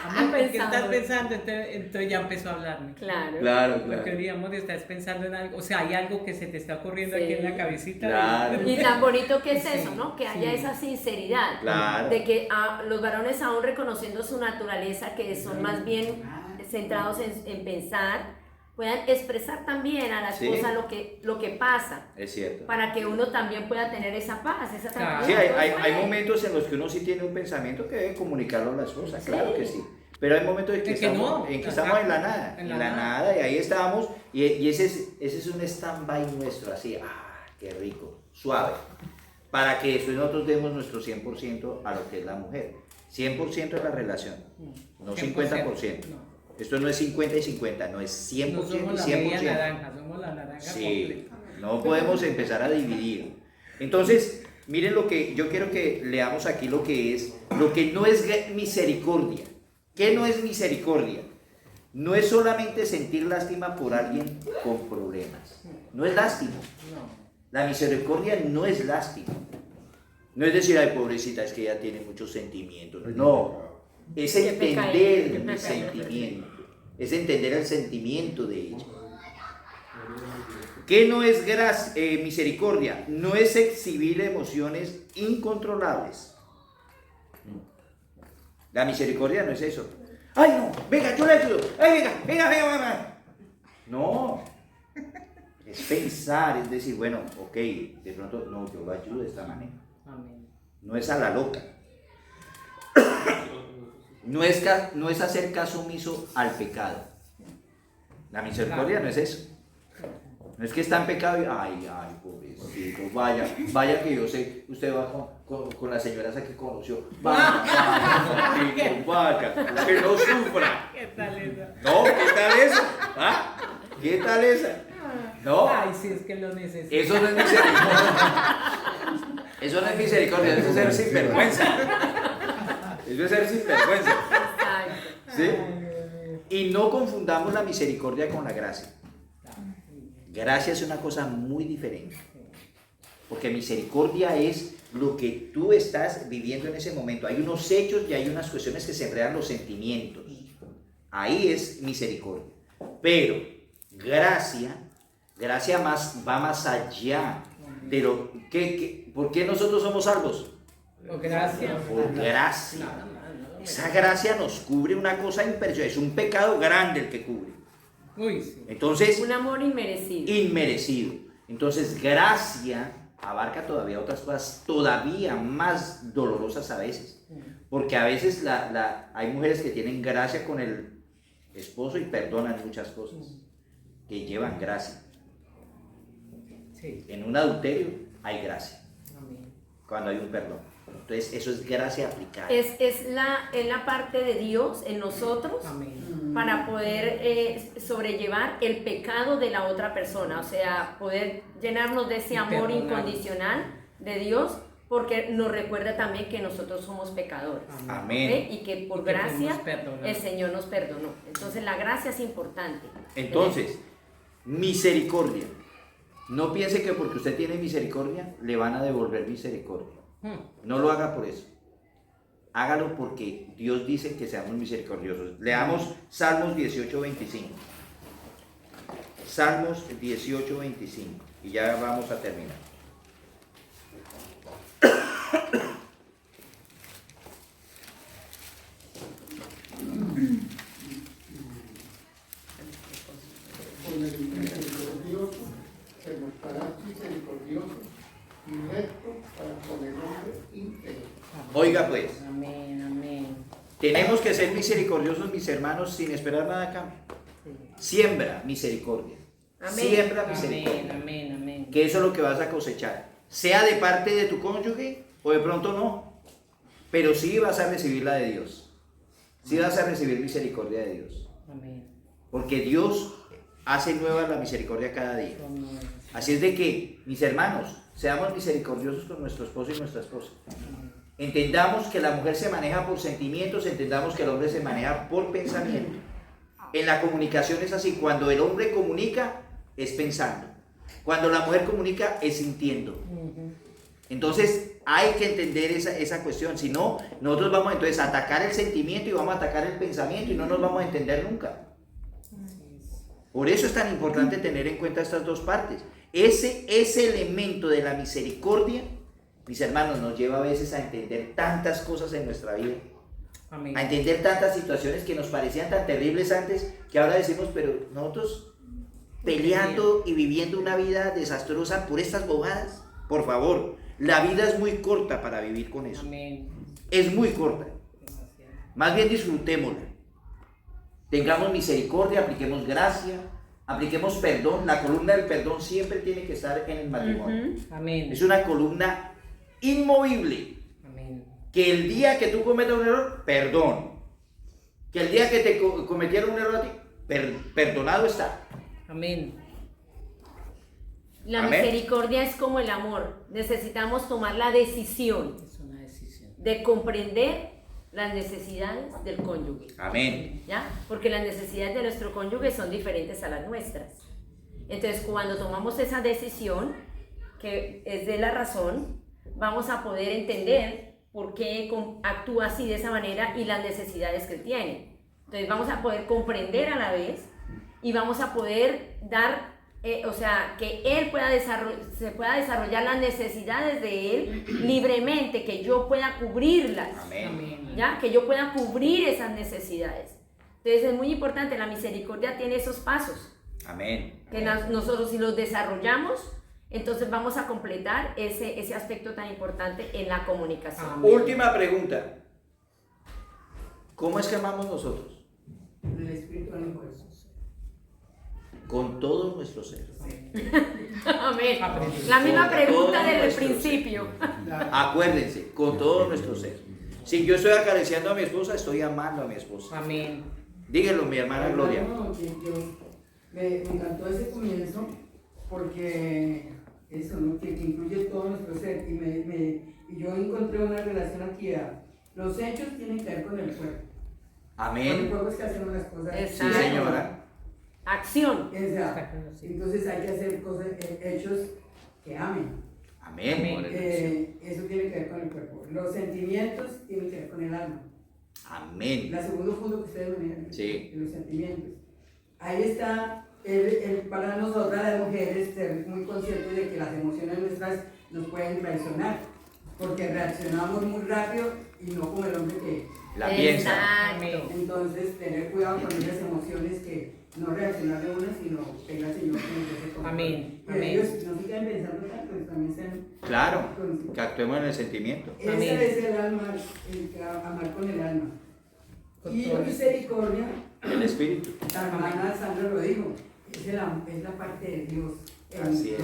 amor, ¿qué estás pensando? Entonces ya empezó a hablarme. Claro. Porque digamos, estás pensando en algo, o sea, hay algo que se te está ocurriendo aquí en la cabecita. Claro. Y tan bonito que es Sí, eso, ¿no? Que haya sí. esa sinceridad. Claro. De que los varones aún reconociendo su naturaleza, que son más bien centrados en pensar, puedan expresar también a la Sí. esposa lo que pasa, Es cierto. para que uno también pueda tener esa paz, esa Claro. Sí, tranquilidad. hay momentos en los que uno sí tiene un pensamiento que debe comunicarlo a la esposa, claro que sí. Pero hay momentos en que, En que estamos, no, en que exacto. estamos en la nada, En en la la nada, y ahí estamos, y ese es un stand-by nuestro, así, qué rico, suave, para que después nosotros demos nuestro 100% a lo que es la mujer. 100% es la relación, no 50%. No. Esto no es 50 y 50, no es 100% No somos la y media 100%. naranja, somos la naranja Sí, completa. no podemos empezar a dividir. Entonces, miren lo que yo quiero que leamos aquí lo que no es misericordia. ¿Qué no es misericordia? No es solamente sentir lástima por alguien con problemas. No es lástima. No. La misericordia no es lástima. No es decir, ay, pobrecita, es que ella tiene muchos sentimientos. No, es Qué entender pecadito. el sentimiento. Es entender el sentimiento de ella. ¿Qué no es misericordia? No es exhibir emociones incontrolables. La misericordia no es eso. ¡Ay, no! ¡Venga, yo le ayudo! ¡Ay, venga! No. Es pensar, es decir, bueno, ok, de pronto, no, yo lo ayudo de esta manera. Amén. No es a la loca. No es hacer caso omiso al pecado. La misericordia no es eso. No es que está en pecado y, ay, pobrecito, vaya que yo sé, usted va con la señora esa que conoció. Vaya, que no sufra. ¿Qué tal eso? No, ¿qué tal eso? ¿Ah? ¿Qué tal esa? No, Ay, sí, es que lo necesito. eso no es misericordia. Eso no es misericordia, eso es ser sinvergüenza. Eso es ser sinvergüenza. Exacto. ¿Sí? Y no confundamos la misericordia con la gracia. Gracia es una cosa muy diferente. Porque misericordia es lo que tú estás viviendo en ese momento. Hay unos hechos y hay unas cuestiones que se enredan los sentimientos. Ahí es misericordia. Pero gracia va más allá de lo que ¿por qué nosotros somos salvos? Oh, gracias. Por gracia. No, Esa gracia nos cubre una cosa impresionante. Es un pecado grande el que cubre. Uy, sí. Entonces, Un amor inmerecido. inmerecido. Entonces, gracia abarca todavía otras cosas todavía más dolorosas a veces. Porque a veces hay mujeres que tienen gracia con el esposo y perdonan muchas cosas que llevan gracia. Sí. En un adulterio hay gracia, Amén. cuando hay un perdón. Entonces, eso es gracia aplicada. Es la parte de Dios en nosotros Amén. para poder sobrellevar el pecado de la otra persona, o sea, poder llenarnos de ese Y amor perdonar. incondicional de Dios, porque nos recuerda también que nosotros somos pecadores. Amén. ¿Ok? Y que por Y que fuimos gracia perdonados. el Señor nos perdonó. Entonces la gracia es importante. Entonces, misericordia. No piense que porque usted tiene misericordia, le van a devolver misericordia. No lo haga por eso. Hágalo porque Dios dice que seamos misericordiosos. Leamos Salmos 18:25. Salmos 18:25. Y ya vamos a terminar. Con el misericordioso se mostrará misericordioso y recto para con el hombre íntegro. Oiga pues, Amén, amén. tenemos que ser misericordiosos, mis hermanos, sin esperar nada a cambio. Siembra misericordia. Amén. Siembra Amén, misericordia. amén, amén. Que eso es lo que vas a cosechar. Sea de parte de tu cónyuge o de pronto no. Pero sí vas a recibir la de Dios. Sí vas a recibir misericordia de Dios. Amén. Porque Dios hace nueva la misericordia cada día. Así es de que, mis hermanos, seamos misericordiosos con nuestro esposo y nuestra esposa. Entendamos que la mujer se maneja por sentimientos, entendamos que el hombre se maneja por pensamiento. En la comunicación es así, cuando el hombre comunica es pensando, cuando la mujer comunica es sintiendo. Entonces hay que entender esa cuestión, si no, nosotros vamos entonces a atacar el sentimiento y vamos a atacar el pensamiento y no nos vamos a entender nunca. Por eso es tan importante tener en cuenta estas dos partes. Ese elemento de la misericordia, mis hermanos, nos lleva a veces a entender tantas cosas en nuestra vida, Amén. a entender tantas situaciones que nos parecían tan terribles antes, que ahora decimos, pero nosotros peleando y viviendo una vida desastrosa por estas bobadas. Por favor, la vida es muy corta para vivir con eso. Amén. Es muy corta. Demasiado. Más bien disfrutémosla. Tengamos misericordia, apliquemos gracia, apliquemos perdón. La columna del perdón siempre tiene que estar en el matrimonio. Amén. Es una columna inmovible. Amén. Que el día que tú cometas un error, perdón. Que el día que te cometieron un error a ti, perdonado está. Amén. La Amén. misericordia es como el amor. Necesitamos tomar la decisión Es una decisión. de comprender las necesidades del cónyuge, Amén. ¿ya? Porque las necesidades de nuestro cónyuge son diferentes a las nuestras. Entonces, cuando tomamos esa decisión, que es de la razón, vamos a poder entender por qué actúa así de esa manera y las necesidades que él tiene. Entonces, vamos a poder comprender a la vez y vamos a poder dar, o sea, que él se pueda desarrollar las necesidades de él libremente, que yo pueda cubrirlas. Amén. Amén. ¿Ya? Que yo pueda cubrir esas necesidades. Entonces es muy importante, la misericordia tiene esos pasos, Amén. que nosotros si los desarrollamos, entonces vamos a completar ese aspecto tan importante en la comunicación. Amén. Última pregunta. ¿Cómo es que amamos nosotros? El Espíritu del Hijo. Con todo nuestro ser. Amén. Aprendí. La misma Con pregunta todo desde el nuestro principio. Acuérdense, con todo nuestro ser. Si yo estoy acariciando a mi esposa, estoy amando a mi esposa. Amén. Díganlo, mi hermana Gloria. No, me encantó ese comienzo porque eso, ¿no? Que incluye todo nuestro ser. Y yo encontré una relación aquí. Los hechos tienen que ver con el cuerpo. Con el Amén. cuerpo es que hacemos las cosas. Sí, Exacto. señora. Acción. Entonces hay que hacer cosas, hechos que amen. Amén. Eso tiene que ver con el cuerpo. Los sentimientos tienen que ver con el alma. Amén. El segundo punto que ustedes manejan, Sí. los sentimientos. Ahí está, para nosotras las mujeres, ser muy conscientes de que las emociones nuestras nos pueden traicionar, porque reaccionamos muy rápido y no como el hombre que... La piensa. Exacto. Entonces, tener cuidado con esas emociones que no reaccionar de una, sino que el Señor que nos deje control. Amén. Y Amén. ellos no se queden pensando tanto, también sean... Claro. Que actuemos en el sentimiento. Amén. Ese es el alma, el que amar con el alma. Con Y todo la misericordia, El espíritu. la hermana Sandra lo dijo, es la parte de Dios. Así es.